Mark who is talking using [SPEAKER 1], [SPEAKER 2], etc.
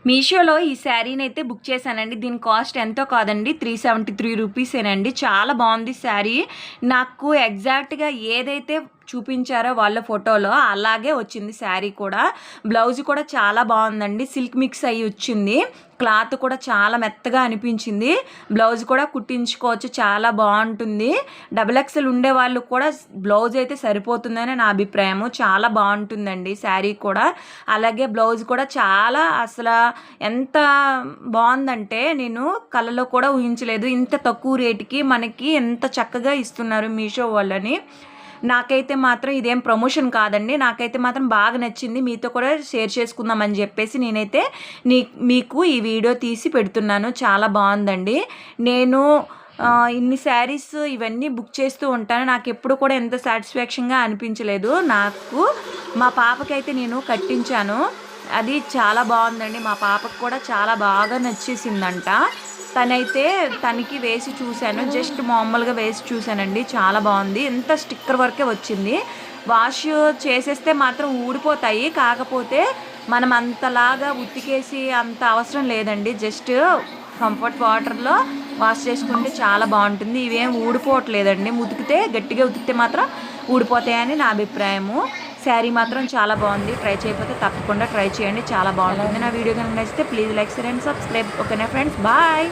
[SPEAKER 1] మీషోలో ఈ శారీనైతే బుక్ చేశానండి. దీని కాస్ట్ ఎంతో కాదండి, 373 రూపీసేనండి. చాలా బాగుంది శారీ. నాకు ఎగ్జాక్ట్‌గా ఏదైతే చూపించారో వాళ్ళ ఫోటోలో అలాగే వచ్చింది శారీ కూడా. బ్లౌజ్ కూడా చాలా బాగుందండి, సిల్క్ మిక్స్ అయ్యి వచ్చింది. క్లాత్ కూడా చాలా మెత్తగా అనిపించింది. బ్లౌజ్ కూడా కుట్టించుకోవచ్చు, చాలా బాగుంటుంది. XXL ఉండే వాళ్ళు కూడా బ్లౌజ్ అయితే సరిపోతుందని నా అభిప్రాయము. చాలా బాగుంటుందండి శారీ కూడా. అలాగే బ్లౌజ్ కూడా చాలా అసలు ఎంత బాగుందంటే నేను కళ్ళలో కూడా ఊహించలేదు. ఇంత తక్కువ రేటుకి మనకి ఎంత చక్కగా ఇస్తున్నారు మీషో వాళ్ళని. నాకైతే మాత్రం ఇదేం ప్రమోషన్ కాదండి, నాకైతే మాత్రం బాగా నచ్చింది. మీతో కూడా షేర్ చేసుకుందామని చెప్పేసి నేనైతే మీకు ఈ వీడియో తీసి పెడుతున్నాను. చాలా బాగుందండి. నేను ఇన్ని శారీస్ ఇవన్నీ బుక్ చేస్తూ ఉంటాను, నాకు ఎప్పుడు కూడా ఎంత సాటిస్ఫాక్షన్గా అనిపించలేదు. నాకు మా పాపకైతే నేను కట్టించాను, అది చాలా బాగుందండి. మా పాపకు కూడా చాలా బాగా నచ్చేసిందంట. తనకి వేసి చూశాను, జస్ట్ మామూలుగా వేసి చూశానండి, చాలా బాగుంది. ఎంత స్టిక్కర్ వర్కే వచ్చింది. వాష్ చేసేస్తే మాత్రం ఊడిపోతాయి, కాకపోతే మనం అంతలాగా ఉతికేసి అంత అవసరం లేదండి. జస్ట్ కంఫర్ట్ వాటర్లో వాష్ చేసుకుంటే చాలా బాగుంటుంది. ఇవేం ఊడిపోవట్లేదండి, గట్టిగా ఉతికితే మాత్రం ఊడిపోతాయని నా అభిప్రాయము. శారీ మాత్రం చాలా బాగుంది. ట్రై చేయకపోతే తప్పకుండా ట్రై చేయండి, చాలా బాగుంటుంది. నా వీడియో కనుక నచ్చితే please like share and subscribe. ఓకేనా ఫ్రెండ్స్, బాయ్.